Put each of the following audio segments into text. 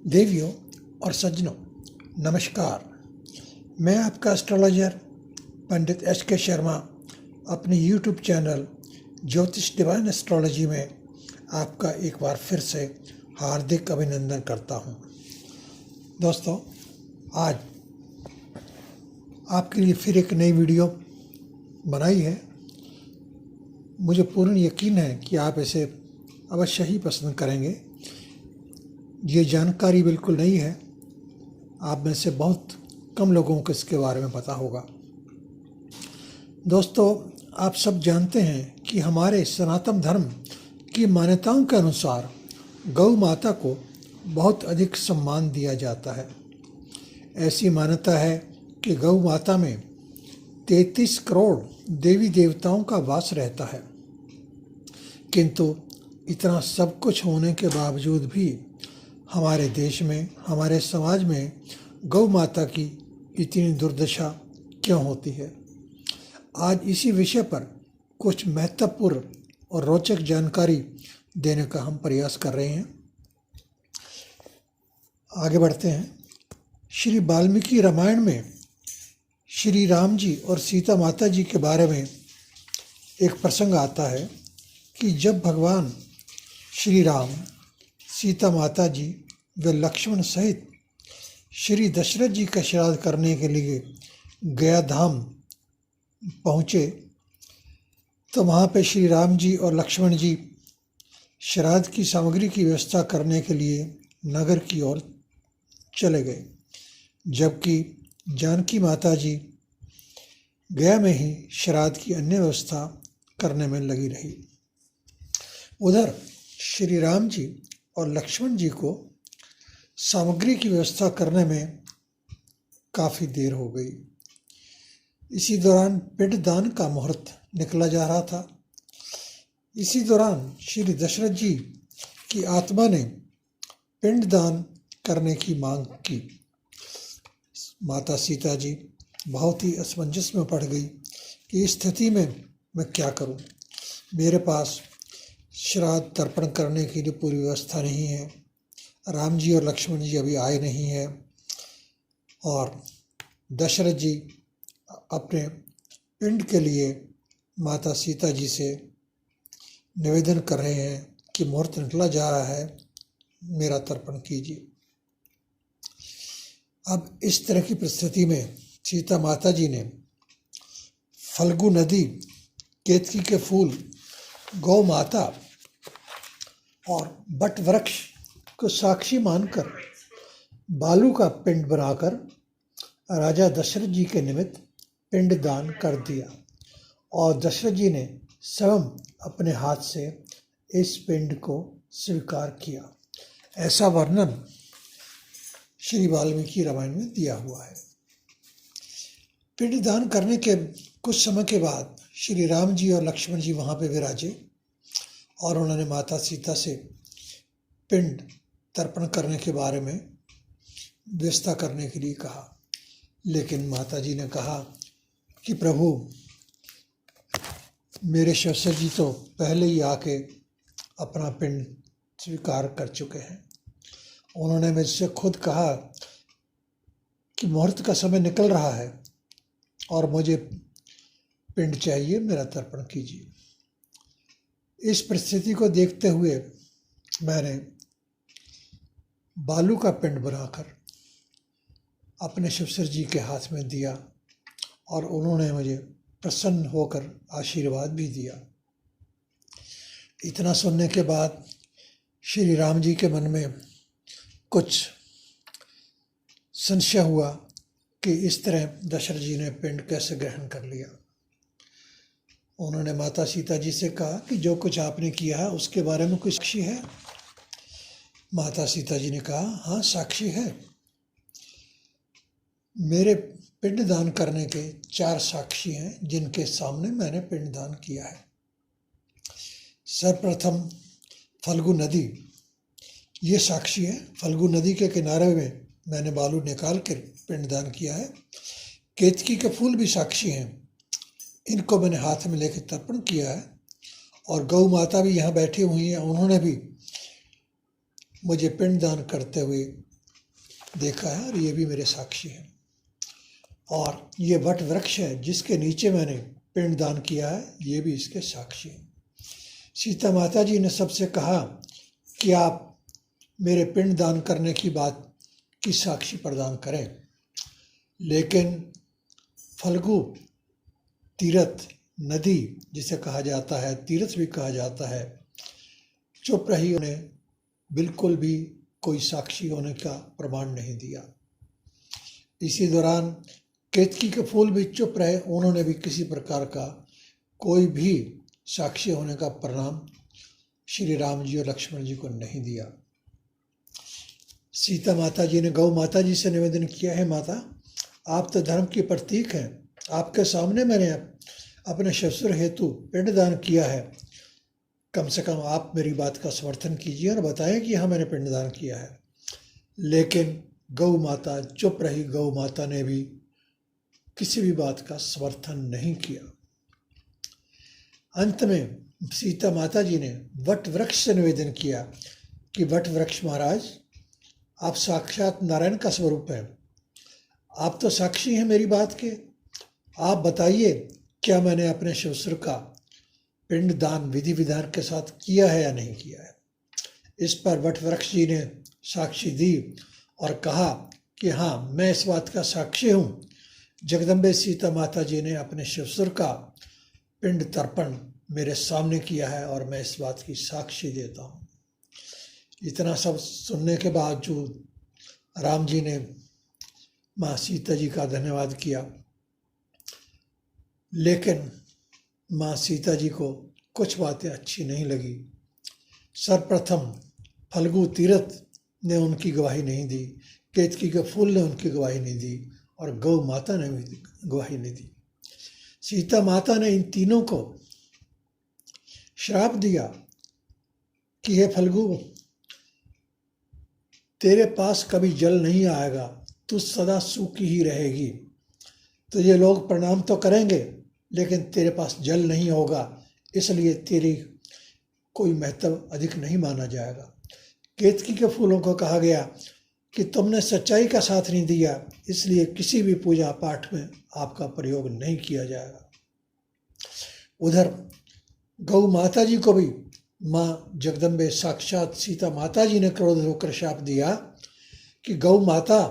देवियों और सज्जनों, नमस्कार। मैं आपका एस्ट्रोलॉजर पंडित एच.के. शर्मा अपने यूट्यूब चैनल ज्योतिष डिवाइन एस्ट्रोलॉजी में आपका एक बार फिर से हार्दिक अभिनंदन करता हूं। दोस्तों, आज आपके लिए फिर एक नई वीडियो बनाई है। मुझे पूर्ण यकीन है कि आप इसे अवश्य ही पसंद करेंगे। ये जानकारी बिल्कुल नई है, आप में से बहुत कम लोगों को इसके बारे में पता होगा। दोस्तों, आप सब जानते हैं कि हमारे सनातन धर्म की मान्यताओं के अनुसार गौ माता को बहुत अधिक सम्मान दिया जाता है। ऐसी मान्यता है कि गौ माता में 33 करोड़ देवी देवताओं का वास रहता है, किंतु इतना सब कुछ होने के बावजूद भी हमारे देश में, हमारे समाज में गौ माता की इतनी दुर्दशा क्यों होती है? आज इसी विषय पर कुछ महत्वपूर्ण और रोचक जानकारी देने का हम प्रयास कर रहे हैं। आगे बढ़ते हैं। श्री वाल्मीकि रामायण में श्री राम जी और सीता माता जी के बारे में एक प्रसंग आता है कि जब भगवान श्री राम, सीता माता जी व लक्ष्मण सहित श्री दशरथ जी का श्राद्ध करने के लिए गया धाम पहुँचे, तो वहाँ पे श्री राम जी और लक्ष्मण जी श्राद्ध की सामग्री की व्यवस्था करने के लिए नगर की ओर चले गए, जबकि जानकी माता जी गया में ही श्राद्ध की अन्य व्यवस्था करने में लगी रही। उधर श्री राम जी और लक्ष्मण जी को सामग्री की व्यवस्था करने में काफ़ी देर हो गई। इसी दौरान पिंडदान का मुहूर्त निकला जा रहा था। इसी दौरान श्री दशरथ जी की आत्मा ने पिंडदान करने की मांग की। माता सीता जी बहुत ही असमंजस में पड़ गई कि इस स्थिति में मैं क्या करूं? मेरे पास श्राद्ध तर्पण करने के लिए पूरी व्यवस्था नहीं है, राम जी और लक्ष्मण जी अभी आए नहीं हैं, और दशरथ जी अपने पिंड के लिए माता सीता जी से निवेदन कर रहे हैं कि मुहूर्त निकला जा रहा है, मेरा तर्पण कीजिए। अब इस तरह की परिस्थिति में सीता माता जी ने फल्गु नदी, केतकी के फूल, गौ माता और बट वृक्ष को साक्षी मानकर बालू का पिंड बनाकर राजा दशरथ जी के निमित्त पिंड दान कर दिया, और दशरथ जी ने स्वयं अपने हाथ से इस पिंड को स्वीकार किया। ऐसा वर्णन श्री वाल्मीकि रामायण में दिया हुआ है। पिंड दान करने के कुछ समय के बाद श्री राम जी और लक्ष्मण जी वहाँ पे विराजे, और उन्होंने माता सीता से पिंड तर्पण करने के बारे में व्यवस्था करने के लिए कहा। लेकिन माता जी ने कहा कि प्रभु, मेरे श्वशुर जी तो पहले ही आके अपना पिंड स्वीकार कर चुके हैं। उन्होंने मुझसे खुद कहा कि मुहूर्त का समय निकल रहा है और मुझे पिंड चाहिए, मेरा तर्पण कीजिए। इस परिस्थिति को देखते हुए मैंने बालू का पिंड बनाकर अपने श्वशुर जी के हाथ में दिया, और उन्होंने मुझे प्रसन्न होकर आशीर्वाद भी दिया। इतना सुनने के बाद श्री राम जी के मन में कुछ संशय हुआ कि इस तरह दशरथ जी ने पिंड कैसे ग्रहण कर लिया। उन्होंने माता सीता जी से कहा कि जो कुछ आपने किया है उसके बारे में कुछ साक्षी है? माता सीता जी ने कहा, हाँ, साक्षी है। मेरे पिंडदान करने के 4 साक्षी हैं जिनके सामने मैंने पिंडदान किया है। सर्वप्रथम फल्गु नदी, ये साक्षी है। फल्गु नदी के किनारे में मैंने बालू निकाल कर पिंडदान किया है। केतकी के फूल भी साक्षी हैं, इनको मैंने हाथ में लेकर तर्पण किया है। और गौ माता भी यहाँ बैठी हुई हैं, उन्होंने भी मुझे पिंडदान करते हुए देखा है और ये भी मेरे साक्षी हैं। और ये वट वृक्ष है जिसके नीचे मैंने पिंड दान किया है, ये भी इसके साक्षी हैं। सीता माता जी ने सबसे कहा कि आप मेरे पिंड दान करने की बात की साक्षी प्रदान करें, लेकिन फल्गु तीर्थ नदी जिसे कहा जाता है, तीर्थ भी कहा जाता है, चुप रही, उन्हें बिल्कुल भी कोई साक्षी होने का प्रमाण नहीं दिया। इसी दौरान केतकी के फूल भी चुप रहे, उन्होंने भी किसी प्रकार का कोई भी साक्षी होने का प्रमाण श्री राम जी और लक्ष्मण जी को नहीं दिया। सीता माता जी ने गौ माता जी से निवेदन किया है, माता आप तो धर्म की प्रतीक हैं, आपके सामने मैंने अपने ससुर हेतु पिंडदान किया है, कम से कम आप मेरी बात का समर्थन कीजिए और बताएं कि हाँ मैंने पिंडदान किया है। लेकिन गौ माता चुप रही, गौ माता ने भी किसी भी बात का समर्थन नहीं किया। अंत में सीता माता जी ने वट वृक्ष से निवेदन किया कि वट वृक्ष महाराज, आप साक्षात नारायण का स्वरूप हैं, आप तो साक्षी हैं मेरी बात के, आप बताइए क्या मैंने अपने ससुर का पिंड दान विधि विधान के साथ किया है या नहीं किया है। इस पर वट वृक्ष जी ने साक्षी दी और कहा कि हाँ मैं इस बात का साक्षी हूँ, जगदम्बे सीता माता जी ने अपने ससुर का पिंड तर्पण मेरे सामने किया है और मैं इस बात की साक्षी देता हूँ। इतना सब सुनने के बावजूद राम जी ने माँ सीता जी का धन्यवाद किया, लेकिन माँ सीता जी को कुछ बातें अच्छी नहीं लगी। सर्वप्रथम फल्गु तीर्थ ने उनकी गवाही नहीं दी, केतकी के फूल ने उनकी गवाही नहीं दी और गौ माता ने भी गवाही नहीं दी। सीता माता ने इन तीनों को श्राप दिया कि हे फल्गु, तेरे पास कभी जल नहीं आएगा, तू सदा सूखी ही रहेगी। तो ये लोग प्रणाम तो करेंगे लेकिन तेरे पास जल नहीं होगा, इसलिए तेरी कोई महत्व अधिक नहीं माना जाएगा। केतकी के फूलों को कहा गया कि तुमने सच्चाई का साथ नहीं दिया, इसलिए किसी भी पूजा पाठ में आपका प्रयोग नहीं किया जाएगा। उधर गौ माता जी को भी माँ जगदम्बे साक्षात सीता माता जी ने क्रोध होकर शाप दिया कि गौ माता,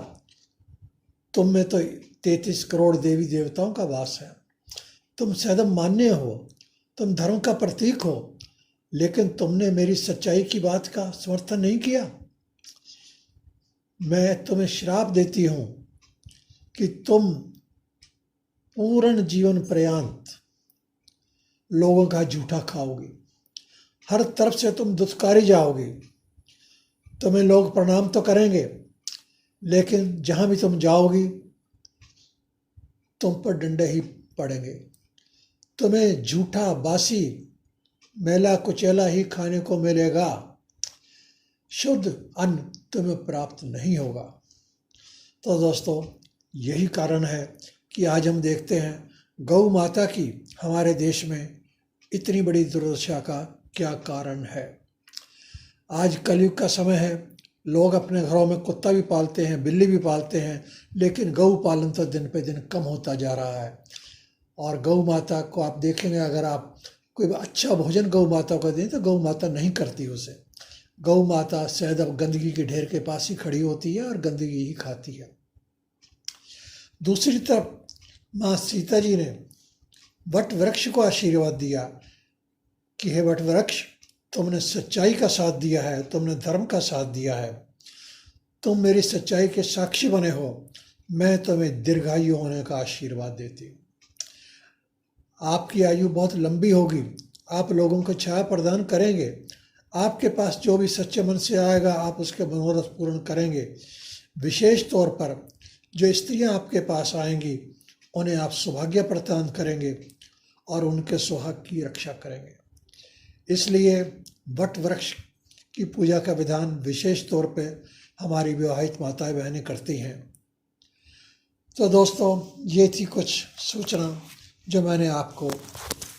तुम में तो 33 करोड़ देवी देवताओं का वास है, तुम सदैव मान्य हो, तुम धर्म का प्रतीक हो, लेकिन तुमने मेरी सच्चाई की बात का समर्थन नहीं किया। मैं तुम्हें श्राप देती हूँ कि तुम पूर्ण जीवन पर्यंत लोगों का झूठा खाओगे, हर तरफ से तुम दुत्कारी जाओगे। तुम्हें लोग प्रणाम तो करेंगे लेकिन जहाँ भी तुम जाओगी तुम पर डंडे ही पड़ेंगे। तुम्हें झूठा, बासी, मैला कुचैला ही खाने को मिलेगा, शुद्ध अन्न तुम्हें प्राप्त नहीं होगा। तो दोस्तों, यही कारण है कि आज हम देखते हैं गौ माता की हमारे देश में इतनी बड़ी दुर्दशा का क्या कारण है। आज कलयुग का समय है, लोग अपने घरों में कुत्ता भी पालते हैं, बिल्ली भी पालते हैं, लेकिन गौ पालन तो दिन पे दिन कम होता जा रहा है। और गौ माता को आप देखेंगे, अगर आप कोई अच्छा भोजन गौ माता को दें तो गौ माता नहीं करती उसे। गौ माता सदैव गंदगी के ढेर के पास ही खड़ी होती है और गंदगी ही खाती है। दूसरी तरफ माँ सीता जी ने वट वृक्ष को आशीर्वाद दिया कि हे वट वृक्ष, तुमने सच्चाई का साथ दिया है, तुमने धर्म का साथ दिया है, तुम मेरी सच्चाई के साक्षी बने हो, मैं तुम्हें दीर्घायु होने का आशीर्वाद देती हूँ। आपकी आयु बहुत लंबी होगी, आप लोगों को छाया प्रदान करेंगे, आपके पास जो भी सच्चे मन से आएगा आप उसके मनोरथ पूर्ण करेंगे। विशेष तौर पर जो स्त्रियां आपके पास आएंगी उन्हें आप सौभाग्य प्रदान करेंगे और उनके सुहाग की रक्षा करेंगे। इसलिए वट वृक्ष की पूजा का विधान विशेष तौर पे हमारी विवाहित माताएं बहनें करती हैं। तो दोस्तों, ये थी कुछ सूचना जो मैंने आपको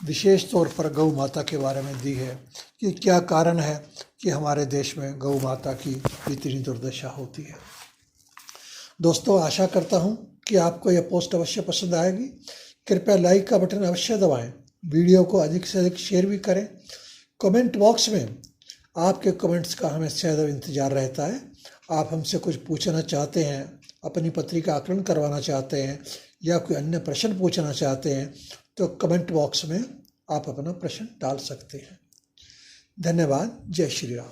विशेष तौर पर गौ माता के बारे में दी है कि क्या कारण है कि हमारे देश में गौ माता की इतनी दुर्दशा होती है। दोस्तों, आशा करता हूँ कि आपको यह पोस्ट अवश्य पसंद आएगी। कृपया लाइक का बटन अवश्य दबाएं, वीडियो को अधिक से अधिक शेयर भी करें। कमेंट बॉक्स में आपके कमेंट्स का हमें ज़्यादा इंतज़ार रहता है। आप हमसे कुछ पूछना चाहते हैं, अपनी पत्री का आकलन करवाना चाहते हैं या कोई अन्य प्रश्न पूछना चाहते हैं तो कमेंट बॉक्स में आप अपना प्रश्न डाल सकते हैं। धन्यवाद। जय श्री राम।